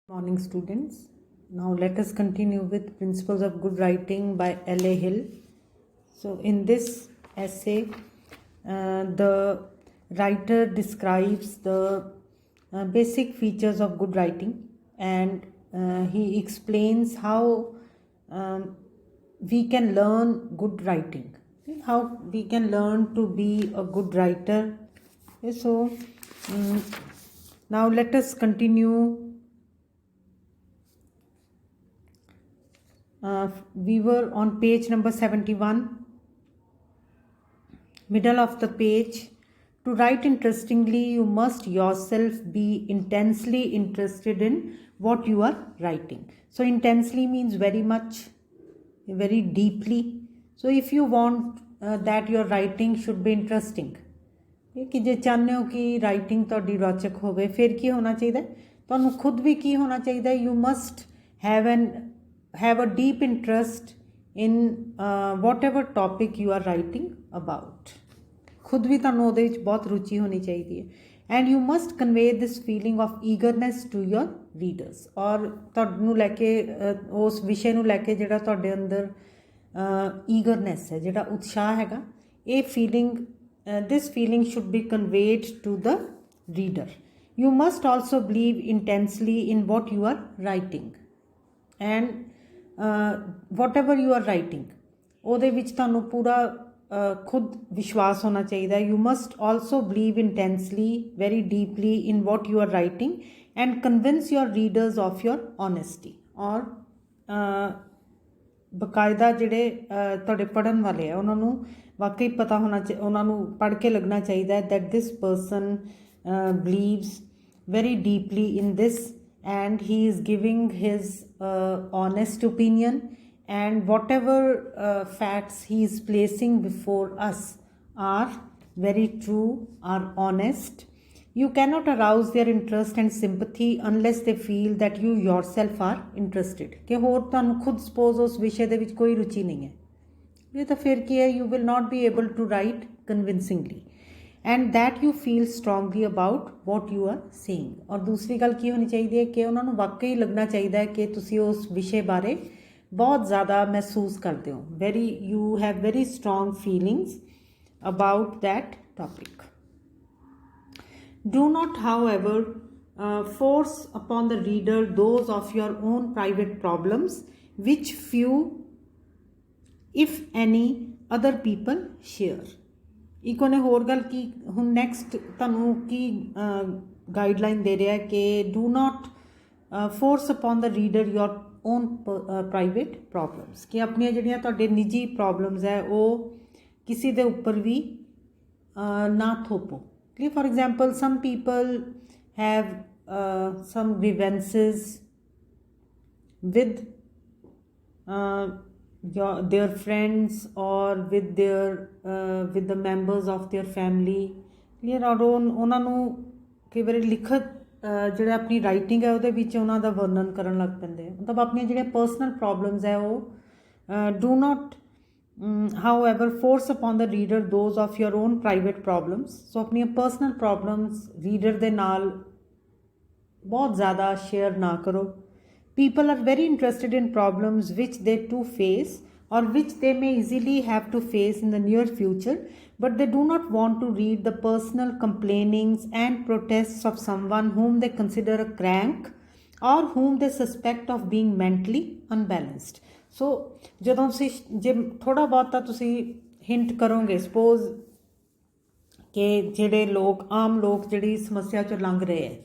Morning students. Now let us continue with Principles of Good Writing by L.A. Hill. So in this essay, the writer describes the basic features of good writing, and he explains how we can learn good writing, how we can learn to be a good writer. So now let us continue. We were on page number 71, middle of the page. To write interestingly, you must yourself be intensely interested in what you are writing. So intensely means very much, very deeply. So if you want that your writing should be interesting, कि जे चाहते हो कि writing ਤੁਹਾਡੀ ਰੌਚਕ ਹੋਵੇ ਫਿਰ ਕੀ ਹੋਣਾ ਚਾਹੀਦਾ ਤੁਹਾਨੂੰ ਖੁਦ ਵੀ ਕੀ ਹੋਣਾ ਚਾਹੀਦਾ you must have a deep interest in whatever topic you are writing about. खुद भी ਤੁਹਾਨੂੰ ਉਹਦੇ ਵਿੱਚ ਬਹੁਤ ਰੁਚੀ ਹੋਣੀ ਚਾਹੀਦੀ ਹੈ and you must convey this feeling of eagerness to your readers. ਔਰ ਤੁਹਾਨੂੰ ਲੈ ਕੇ ਉਸ ਵਿਸ਼ੇ ਨੂੰ ਲੈ ਕੇ ਜਿਹੜਾ ਤੁਹਾਡੇ ਅੰਦਰ eagerness ਹੈ ਜਿਹੜਾ ਉਤਸ਼ਾਹ ਹੈਗਾ ਇਹ feeling this feeling should be conveyed to the reader. You must also believe intensely in what you are writing and whatever you are writing ਉਹਦੇ ਵਿੱਚ ਤੁਹਾਨੂੰ ਪੂਰਾ ਖੁਦ ਵਿਸ਼ਵਾਸ ਹੋਣਾ ਚਾਹੀਦਾ you must also believe intensely very deeply in what you are writing and convince your readers of your honesty. ਔਰ ਬਕਾਇਦਾ ਜਿਹੜੇ ਤੁਹਾਡੇ ਪੜ੍ਹਨ ਵਾਲੇ ਆ ਉਹਨਾਂ ਨੂੰ ਵਾਕਈ ਪਤਾ ਹੋਣਾ ਉਹਨਾਂ ਨੂੰ ਪੜ੍ਹ ਕੇ ਲੱਗਣਾ ਚਾਹੀਦਾ that this person believes very deeply in this and he is giving his honest opinion and whatever facts he is placing before us are very true, are honest. You cannot arouse their interest and sympathy unless they feel that you yourself are interested. कि होर तुहानू खुद suppose उस विषय दे विच कोई रुचि नहीं है ये तो फिर की है you will not be able to write convincingly and that you feel strongly about what you are saying. और दूसरी गल की होनी चाहिए कि उन्होंने वाकई लगना चाहिए कि तुसी उस विषय बारे बहुत ज़्यादा महसूस करते हो very you have very strong feelings about that topic. Do not however force upon the reader those of your own private problems which few if any other people share. ਇੱਕ ਉਹਨੇ ਹੋਰ ਗੱਲ ਕੀ ਹੁਣ ਨੈਕਸਟ ਤੁਹਾਨੂੰ ਕੀ ਗਾਈਡਲਾਈਨ ਦੇ ਰਿਹਾ ਕਿ do not force upon the reader your own private problems ਕਿ ਆਪਣੀਆਂ ਜਿਹੜੀਆਂ ਤੁਹਾਡੇ ਨਿੱਜੀ ਪ੍ਰੋਬਲਮਸ ਹੈ ਉਹ ਕਿਸੇ ਦੇ ਉੱਪਰ ਵੀ ਨਾ ਥੋਪੋ ਕਿ for example some people have some grievances with their friends or with their with the members of their family clear ਔਰ ਉਹਨਾਂ ਨੂੰ ਕਈ ਵਾਰੀ ਲਿਖਤ ਜਿਹੜਾ ਆਪਣੀ ਰਾਈਟਿੰਗ ਹੈ ਉਹਦੇ ਵਿੱਚ ਉਹਨਾਂ ਦਾ ਵਰਣਨ ਕਰਨ ਲੱਗ ਪੈਂਦੇ ਮਤਲਬ ਆਪਣੀਆਂ ਜਿਹੜੀਆਂ ਪਰਸਨਲ ਪ੍ਰੋਬਲਮਸ ਹੈ ਉਹ do not however force upon the reader those of your own private problems. ਸੋ ਆਪਣੀਆਂ ਪਰਸਨਲ ਪ੍ਰੋਬਲਮਸ ਰੀਡਰ ਦੇ ਨਾਲ ਬਹੁਤ ਜ਼ਿਆਦਾ ਸ਼ੇਅਰ ਨਾ ਕਰੋ. People are very interested in problems which they too face or which they may easily have to face in the near future, but they do not want to read the personal complainings and protests of someone whom they consider a crank or whom they suspect of being mentally unbalanced. So ਜਦੋਂ ਤੁਸੀਂ ਜੇ ਥੋੜ੍ਹਾ ਬਹੁਤਾ ਤੁਸੀਂ hint ਕਰੋਗੇ suppose ਕਿ ਜਿਹੜੇ ਲੋਕ ਆਮ ਲੋਕ ਜਿਹੜੀ ਸਮੱਸਿਆ 'ਚੋਂ ਲੰਘ ਰਹੇ ਹੈ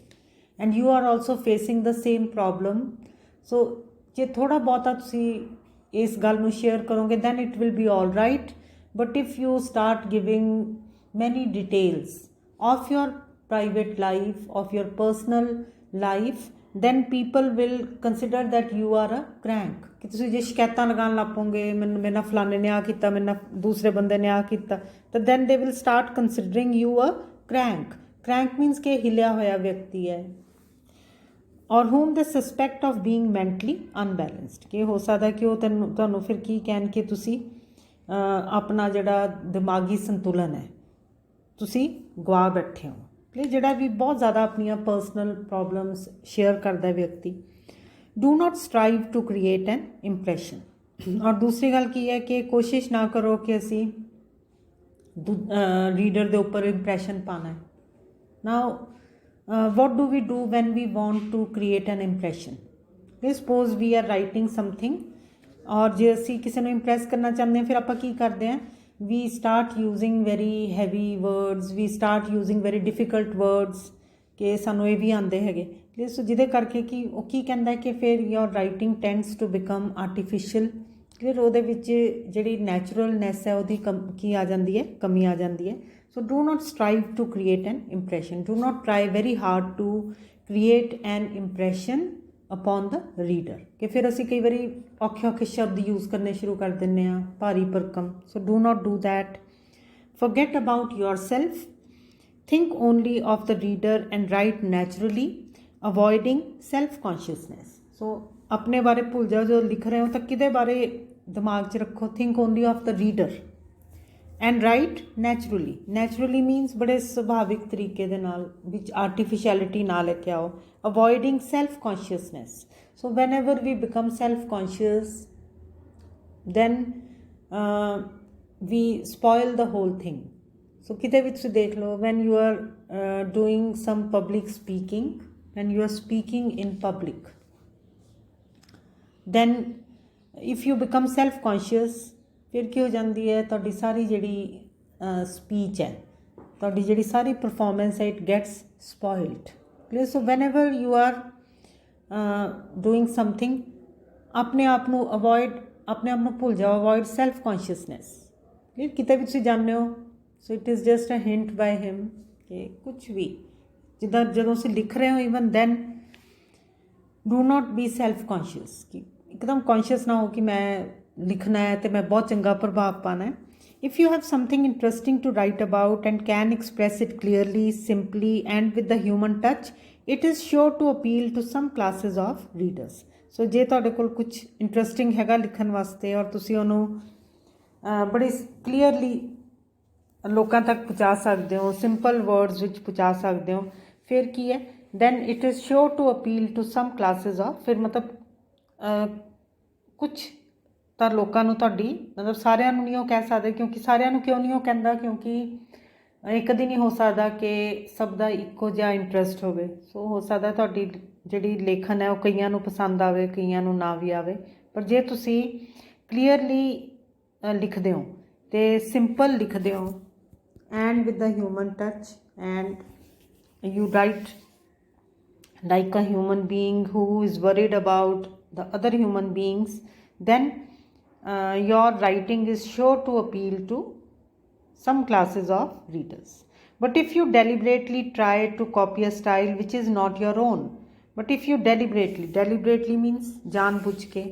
and you are also facing the same problem. ਸੋ ਜੇ ਥੋੜ੍ਹਾ ਬਹੁਤਾ ਤੁਸੀਂ ਇਸ ਗੱਲ ਨੂੰ ਸ਼ੇਅਰ ਕਰੋਗੇ then it will be all right, but if you start giving many details of your private life, of your personal life, then people will consider that you are a crank. ਕਿ ਤੁਸੀਂ ਜੇ ਸ਼ਿਕਾਇਤਾਂ ਲਗਾਉਣ ਲੱਗ ਪਓਗੇ ਮੈਨੂੰ ਮੇਰੇ ਨਾਲ ਫਲਾਣੇ ਨੇ ਆ ਕੀਤਾ ਮੇਰੇ ਨਾਲ ਦੂਸਰੇ ਬੰਦੇ ਨੇ ਆ ਕੀਤਾ ਤਾਂ then they will start considering you a crank. Crank means ਕਿ ਹਿਲਿਆ ਹੋਇਆ ਵਿਅਕਤੀ ਹੈ or whom they suspect of being mentally unbalanced ਕਿ ਹੋ ਸਕਦਾ ਕਿ ਉਹ ਤੁਹਾਨੂੰ ਫਿਰ ਕੀ ਕਹਿਣ ਕਿ ਤੁਸੀਂ ਆਪਣਾ ਜਿਹੜਾ ਦਿਮਾਗੀ ਸੰਤੁਲਨ ਹੈ ਤੁਸੀਂ ਗਵਾ ਬੈਠੇ ਹੋ ਜਿਹੜਾ ਵੀ ਬਹੁਤ ਜ਼ਿਆਦਾ ਆਪਣੀਆਂ ਪਰਸਨਲ ਪ੍ਰੋਬਲਮਸ ਸ਼ੇਅਰ ਕਰਦਾ ਵਿਅਕਤੀ। Do not strive to create an impression. ਔਰ ਦੂਸਰੀ ਗੱਲ ਕੀ ਹੈ ਕਿ ਕੋਸ਼ਿਸ਼ ਨਾ ਕਰੋ ਕਿ ਅਸੀਂ ਰੀਡਰ ਦੇ ਉੱਪਰ ਇੰਪ੍ਰੈਸ਼ਨ ਪਾਉਣਾ ਹੈ। ਨਾਓ what do we do when we want to create an impression? Suppose we are writing something, और ਜੇ ਅਸੀਂ ਕਿਸੇ ਨੂੰ ਇੰਪ੍ਰੈਸ ਕਰਨਾ ਚਾਹੁੰਦੇ ਹਾਂ ਫਿਰ ਆਪਾਂ ਕੀ ਕਰਦੇ ਹਾਂ, we start using very heavy words, we start using very difficult words ਕਿ ਸਾਨੂੰ ਇਹ ਵੀ ਆਉਂਦੇ ਹੈਗੇ। ਸੋ ਜਿਹਦੇ ਕਰਕੇ ਕਿ ਉਹ ਕੀ ਕਹਿੰਦਾ ਕਿ ਫਿਰ your writing tends to become artificial। ਫਿਰ ਉਹਦੇ ਵਿੱਚ ਜਿਹੜੀ ਨੈਚੁਰਲਨੈਸ ਹੈ ਉਹਦੀ ਕੀ ਆ ਜਾਂਦੀ ਹੈ, ਕਮੀ ਆ ਜਾਂਦੀ ਹੈ। So do not strive to create an impression. Do not try very hard to create an impression upon the reader। कि फिर ਅਸੀਂ ਕਈ ਵਾਰੀ ਔਖੇ ਸ਼ਬਦ ਯੂਜ਼ ਕਰਨੇ ਸ਼ੁਰੂ ਕਰ ਦਿੰਦੇ ਹਾਂ, ਭਾਰੀ ਭਰਕਮ। So do not do that. Forget about yourself. Think only of the reader and write naturally, avoiding self-consciousness। So ਆਪਣੇ ਬਾਰੇ ਭੁੱਲ ਜਾਓ, ਜੋ ਲਿਖ ਰਹੇ ਹੋ ਤਾਂ ਕਿਹਦੇ ਬਾਰੇ ਦਿਮਾਗ 'ਚ ਰੱਖੋ। Think only of the reader and write naturally। naturally means ਬੜੇ ਸੁਭਾਵਿਕ ਤਰੀਕੇ ਦੇ ਨਾਲ, ਵਿੱਚ artificiality ਨਾ ਲੈ ਕੇ ਆਓ। avoiding self consciousness। so whenever we become self conscious then we spoil the whole thing। so ਕਿਤੇ ਵੀ ਤੁਸੀਂ ਦੇਖ ਲਓ, when you are doing some public speaking, when you are speaking in public, then if you become self conscious ਫਿਰ ਕੀ ਹੋ ਜਾਂਦੀ ਹੈ, ਤੁਹਾਡੀ ਸਾਰੀ ਜਿਹੜੀ ਸਪੀਚ ਹੈ, ਤੁਹਾਡੀ ਜਿਹੜੀ ਸਾਰੀ ਪਰਫੋਰਮੈਂਸ ਹੈ, it gets spoiled. So whenever you are doing something, ਆਪਣੇ ਆਪ ਨੂੰ ਅਵੋਇਡ, ਆਪਣੇ ਆਪ ਨੂੰ ਭੁੱਲ ਜਾਓ। Avoid self consciousness. ਕਿਤੇ ਵੀ ਤੁਸੀਂ ਜਾਂਦੇ ਹੋ, so it is just a hint by him ਕਿ ਕੁਛ ਵੀ ਜਿੱਦਾਂ ਜਦੋਂ ਤੁਸੀਂ ਲਿਖ ਰਹੇ ਹੋ, even then do not be self conscious. ਕਿ ਇੱਕਦਮ ਕੌਨਸ਼ੀਅਸ ਨਾ ਹੋ ਕਿ ਮੈਂ ਲਿਖਣਾ ਹੈ ਅਤੇ ਮੈਂ ਬਹੁਤ ਚੰਗਾ ਪ੍ਰਭਾਵ ਪਾਉਣਾ ਹੈ। If you have something interesting to write about and can express it clearly, simply and with the human touch, it is sure to appeal to some classes of readers. So ਜੇ ਤੁਹਾਡੇ ਕੋਲ ਕੁਛ ਇੰਟਰਸਟਿੰਗ ਹੈਗਾ ਲਿਖਣ ਵਾਸਤੇ ਔਰ ਤੁਸੀਂ ਉਹਨੂੰ ਬੜੇ ਕਲੀਅਰਲੀ ਲੋਕਾਂ ਤੱਕ ਪਹੁੰਚਾ ਸਕਦੇ ਹੋ, ਸਿੰਪਲ ਵਰਡਸ ਵਿੱਚ ਪਹੁੰਚਾ ਸਕਦੇ ਹੋ, ਫਿਰ ਕੀ ਹੈ, then it is sure to appeal to some classes of, ਫਿਰ ਮਤਲਬ ਕੁਛ ਤਾਂ ਲੋਕਾਂ ਨੂੰ ਤੁਹਾਡੀ, ਮਤਲਬ ਸਾਰਿਆਂ ਨੂੰ ਨਹੀਂ ਉਹ ਕਹਿ ਸਕਦੇ। ਕਿਉਂਕਿ ਸਾਰਿਆਂ ਨੂੰ ਕਿਉਂ ਨਹੀਂ ਉਹ ਕਹਿੰਦਾ, ਕਿਉਂਕਿ ਇਹ ਕਦੀ ਨਹੀਂ ਹੋ ਸਕਦਾ ਕਿ ਸਭ ਦਾ ਇੱਕੋ ਜਿਹਾ ਇੰਟਰਸਟ ਹੋਵੇ। ਸੋ ਹੋ ਸਕਦਾ ਤੁਹਾਡੀ ਜਿਹੜੀ ਲੇਖਨ ਹੈ ਉਹ ਕਈਆਂ ਨੂੰ ਪਸੰਦ ਆਵੇ, ਕਈਆਂ ਨੂੰ ਨਾ ਵੀ ਆਵੇ। ਪਰ ਜੇ ਤੁਸੀਂ ਕਲੀਅਰਲੀ ਲਿਖਦੇ ਹੋ ਅਤੇ ਸਿੰਪਲ ਲਿਖਦੇ ਹੋ and with the human touch, and you right like a human being who is worried about the other human beings, then your writing is sure to appeal to some classes of readers। but if you deliberately try to copy a style which is not your own, but if you deliberately means जानबूझ के,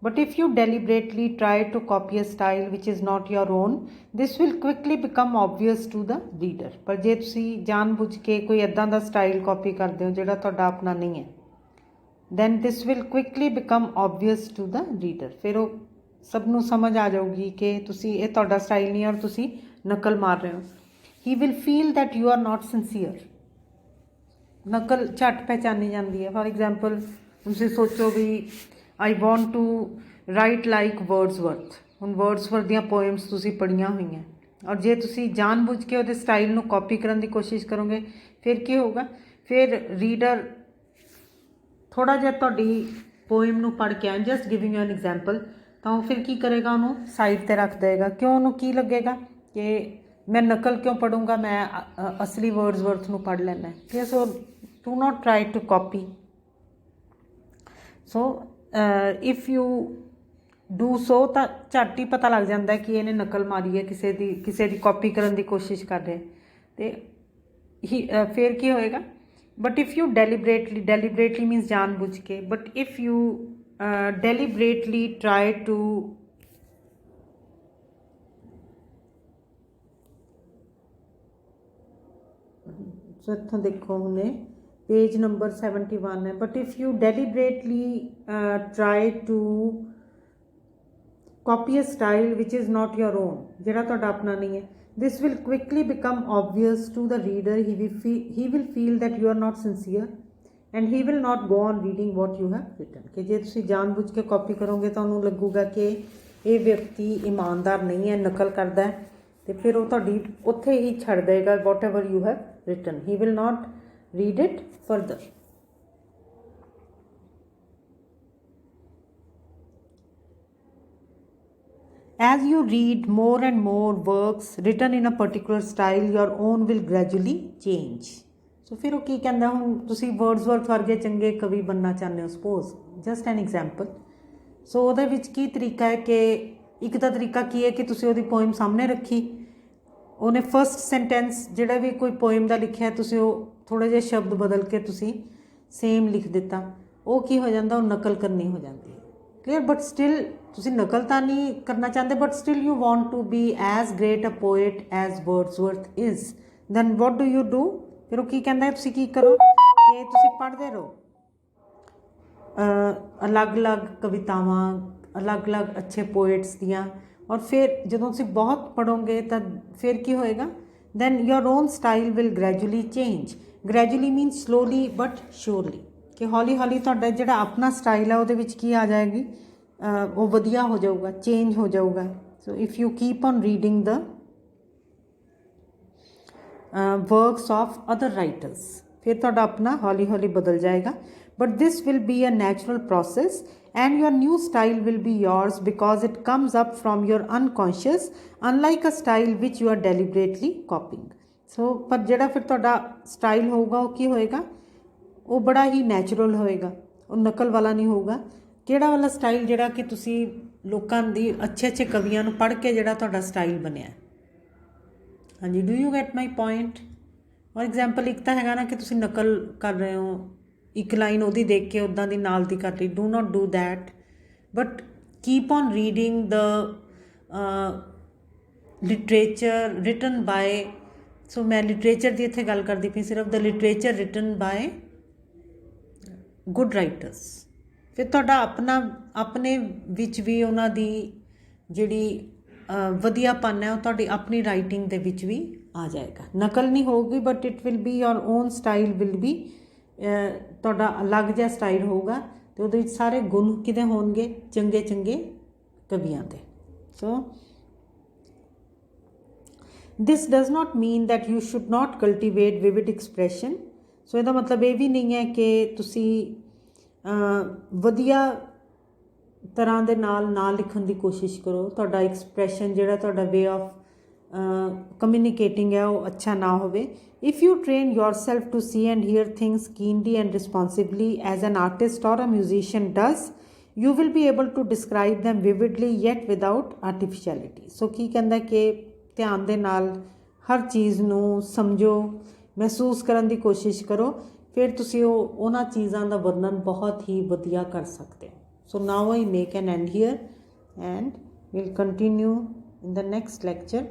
but if you deliberately try to copy a style which is not your own, this will quickly become obvious to the reader। ਪਰ ਜੇ ਤੁਸੀਂ ਜਾਣਬੁੱਝ ਕੇ ਕੋਈ ਇੱਦਾਂ ਦਾ style copy ਕਰਦੇ ਹੋ ਜਿਹੜਾ ਤੁਹਾਡਾ ਆਪਣਾ ਨਹੀਂ ਹੈ, then this will quickly become obvious to the reader। ਫਿਰ ਉਹ ਸਭ ਨੂੰ ਸਮਝ ਆ ਜਾਊਗੀ ਕਿ ਤੁਸੀਂ, ਇਹ ਤੁਹਾਡਾ ਸਟਾਈਲ ਨਹੀਂ ਔਰ ਤੁਸੀਂ ਨਕਲ ਮਾਰ ਰਹੇ ਹੋ। he will feel that you are not sincere। ਨਕਲ ਝੱਟ ਪਹਿਚਾਨੀ ਜਾਂਦੀ ਹੈ। ਫॉर ਐਗਜ਼ਾਮਪਲ ਤੁਸੀਂ ਸੋਚੋ ਵੀ I want to write like Wordsworth. ਹੁਣ ਵਰਡਸਵਰਥ ਦੀਆਂ ਪੋਇਮਸ ਤੁਸੀਂ ਪੜ੍ਹੀਆਂ ਹੋਈਆਂ, ਔਰ ਜੇ ਤੁਸੀਂ ਜਾਣਬੁੱਝ ਕੇ ਉਹਦੇ ਸਟਾਈਲ ਨੂੰ ਕਾਪੀ ਕਰਨ ਦੀ ਕੋਸ਼ਿਸ਼ ਕਰੋਗੇ, ਫਿਰ ਕੀ ਹੋਊਗਾ, ਫਿਰ ਰੀਡਰ ਥੋੜ੍ਹਾ ਜਿਹਾ ਤੁਹਾਡੀ ਪੋਇਮ ਨੂੰ ਪੜ੍ਹ ਕੇ, just giving you an example, ਤਾਂ ਉਹ ਫਿਰ ਕੀ ਕਰੇਗਾ, ਉਹਨੂੰ ਸਾਈਡ 'ਤੇ ਰੱਖ ਦੇਗਾ। ਕਿਉਂ? ਉਹਨੂੰ ਕੀ ਲੱਗੇਗਾ ਕਿ ਮੈਂ ਨਕਲ ਕਿਉਂ ਪੜ੍ਹੂੰਗਾ, ਮੈਂ ਅਸਲੀ ਵਰਡਸਵਰਥ ਨੂੰ ਪੜ੍ਹ ਲੈਣਾ ਹੈ। So do not try to copy. So if you do so, ਤਾਂ ਝੱਟ ਹੀ ਪਤਾ ਲੱਗ ਜਾਂਦਾ ਕਿ ਇਹਨੇ ਨਕਲ ਮਾਰੀ ਹੈ, ਕਿਸੇ ਦੀ ਕਾਪੀ ਕਰਨ ਦੀ ਕੋਸ਼ਿਸ਼ ਕਰ ਰਿਹਾ। ਅਤੇ ਫਿਰ ਕੀ ਹੋਏਗਾ, but if you deliberately means ਜਾਣਬੁੱਝ ਕੇ, but if you deliberately try to so ਇੱਥੋਂ ਦੇਖੋ ਹੁਣੇ पेज नंबर 71 है। But if you deliberately try to copy a style which is not your own, जिहड़ा तुहाडा अपना नहीं है, This will quickly become obvious to the reader. He will feel that you are not sincere and he will not go on reading what you have written. कि जे तुसी जानबूझ के copy करोगे तो उन्होंने लगूगा कि ये व्यक्ति ईमानदार नहीं है, नकल करता है, तो फिर वो तुहाडी उत्थे ही छड़ देगा whatever you have written. He will not read it further. As you read more and more works written in a particular style, your own will gradually change. So फिर वो की कहंदा हुण तुसी वर्ड्सवर्थ वर्गे चंगे कवि बनना चाहते हो, सपोज जस्ट एन एग्जाम्पल. सो ਉਹਦੇ ਵਿੱਚ ਕੀ ਤਰੀਕਾ ਹੈ ਕਿ ਇੱਕ ਤਾਂ ਤਰੀਕਾ ਕੀ ਹੈ ਕਿ ਤੁਸੀਂ ਉਹਦੀ ਪੋਇਮ ਸਾਹਮਣੇ ਰੱਖੀ, ਉਹਨੇ ਫਸਟ ਸੈਂਟੈਂਸ ਜਿਹੜਾ ਵੀ ਕੋਈ ਪੋਇਮ ਦਾ ਲਿਖਿਆ ਤੁਸੀਂ ਉਹ ਥੋੜ੍ਹੇ ਜਿਹੇ ਸ਼ਬਦ ਬਦਲ ਕੇ ਤੁਸੀਂ ਸੇਮ ਲਿਖ ਦਿੱਤਾ, ਉਹ ਕੀ ਹੋ ਜਾਂਦਾ, ਉਹ ਨਕਲ ਕਰਨੀ ਹੋ ਜਾਂਦੀ ਹੈ. ਕਲੀਅਰ. ਬਟ ਸਟਿਲ ਤੁਸੀਂ ਨਕਲ ਤਾਂ ਨਹੀਂ ਕਰਨਾ ਚਾਹੁੰਦੇ, but still you want to be as great a poet as Wordsworth is. Then what do you do? ਫਿਰ ਉਹ ਕੀ ਕਹਿੰਦਾ ਹੈ, ਤੁਸੀਂ ਕੀ ਕਰੋ ਕਿ ਤੁਸੀਂ ਪੜ੍ਹਦੇ ਰਹੋ ਅਲੱਗ-ਅਲੱਗ ਕਵਿਤਾਵਾਂ, ਅਲੱਗ-ਅਲੱਗ ਅੱਛੇ ਪੋਇਟਸ ਦੀਆਂ, ਔਰ ਫਿਰ ਜਦੋਂ ਤੁਸੀਂ ਬਹੁਤ ਪੜ੍ਹੋਗੇ ਤਾਂ ਫਿਰ ਕੀ ਹੋਏਗਾ, then your own style will gradually change. Gradually means slowly but surely, ਕਿ ਹੌਲੀ ਹੌਲੀ ਤੁਹਾਡਾ ਜਿਹੜਾ ਆਪਣਾ ਸਟਾਈਲ ਹੈ ਉਹਦੇ ਵਿੱਚ ਕੀ ਆ ਜਾਏਗੀ, ਉਹ ਵਧੀਆ ਹੋ ਜਾਊਗਾ, ਚੇਂਜ ਹੋ ਜਾਊਗਾ. So if you keep on reading the works of other writers, ਫਿਰ ਤੁਹਾਡਾ ਆਪਣਾ ਹੌਲੀ ਹੌਲੀ ਬਦਲ ਜਾਏਗਾ. But this will be a natural process and your new style will be yours because it comes up from your unconscious, unlike a style which you are deliberately copying. So ਪਰ ਜਿਹੜਾ ਫਿਰ ਤੁਹਾਡਾ ਸਟਾਈਲ ਹੋਊਗਾ ਉਹ ਕੀ ਹੋਏਗਾ, ਉਹ ਬੜਾ ਹੀ natural ਹੋਏਗਾ, ਉਹ ਨਕਲ ਵਾਲਾ ਨਹੀਂ ਹੋਊਗਾ. ਕਿਹੜਾ ਵਾਲਾ ਸਟਾਈਲ, ਜਿਹੜਾ ਕਿ ਤੁਸੀਂ ਲੋਕਾਂ ਦੀ ਅੱਛੇ ਕਵੀਆਂ ਨੂੰ ਪੜ੍ਹ ਕੇ ਜਿਹੜਾ ਤੁਹਾਡਾ ਸਟਾਈਲ ਬਣਿਆ. ਹਾਂਜੀ, do you get my point? For example ਇੱਕ ਤਾਂ ਹੈਗਾ ਨਾ ਕਿ ਤੁਸੀਂ ਨਕਲ ਕਰ ਰਹੇ ਹੋ, ਇੱਕ ਲਾਈਨ ਉਹਦੀ ਦੇਖ ਕੇ ਉੱਦਾਂ ਦੀ ਨਾਲ ਦੀ ਕਰ ਲਈ. Do not do that, but keep on reading the literature written by. So ਮੈਂ ਲਿਟਰੇਚਰ ਦੀ ਇੱਥੇ ਗੱਲ ਕਰਦੀ ਪਈ ਸਿਰਫ, the literature written by good writers. ਫਿਰ ਤੁਹਾਡਾ ਆਪਣੇ ਵਿੱਚ ਵੀ ਉਹਨਾਂ ਦੀ ਜਿਹੜੀ ਵਧੀਆਪਨ ਹੈ ਉਹ ਤੁਹਾਡੀ ਆਪਣੀ ਰਾਈਟਿੰਗ ਦੇ ਵਿੱਚ ਵੀ ਆ ਜਾਏਗਾ. ਨਕਲ ਨਹੀਂ ਹੋਊਗੀ, but it will be your own style, will be ਤੁਹਾਡਾ ਅਲੱਗ ਜਿਹਾ ਸਟਾਈਲ ਹੋਊਗਾ, ਅਤੇ ਉਹਦੇ ਵਿੱਚ ਸਾਰੇ ਗੁਣ ਕਿਤੇ ਹੋਣਗੇ ਚੰਗੇ ਕਵੀਆਂ ਦੇ. So this does not mean that you should not cultivate vivid expression. So ਇਹਦਾ ਮਤਲਬ ਇਹ ਵੀ ਨਹੀਂ ਹੈ ਕਿ ਤੁਸੀਂ ਵਧੀਆ ਤਰ੍ਹਾਂ ਦੇ ਨਾਲ ਨਾ ਲਿਖਣ ਦੀ ਕੋਸ਼ਿਸ਼ ਕਰੋ, ਤੁਹਾਡਾ ਐਕਸਪ੍ਰੈਸ਼ਨ ਜਿਹੜਾ ਤੁਹਾਡਾ ਵੇ ਆਫ ਕਮਿਊਨੀਕੇਟਿੰਗ ਹੈ ਉਹ ਅੱਛਾ ਨਾ ਹੋਵੇ. If you train yourself to see and hear things keenly and responsibly as an artist or a musician does, you will be able to describe them vividly yet without artificiality. So ਕੀ ਕਹਿੰਦਾ ਕਿ ਧਿਆਨ ਦੇ ਨਾਲ ਹਰ ਚੀਜ਼ ਨੂੰ ਸਮਝੋ, ਮਹਿਸੂਸ ਕਰਨ ਦੀ ਕੋਸ਼ਿਸ਼ ਕਰੋ, ਫਿਰ ਤੁਸੀਂ ਉਹਨਾਂ ਚੀਜ਼ਾਂ ਦਾ ਵਰਣਨ ਬਹੁਤ ਹੀ ਵਧੀਆ ਕਰ ਸਕਦੇ ਹੋ. So now I make an end here and we'll continue in the next lecture.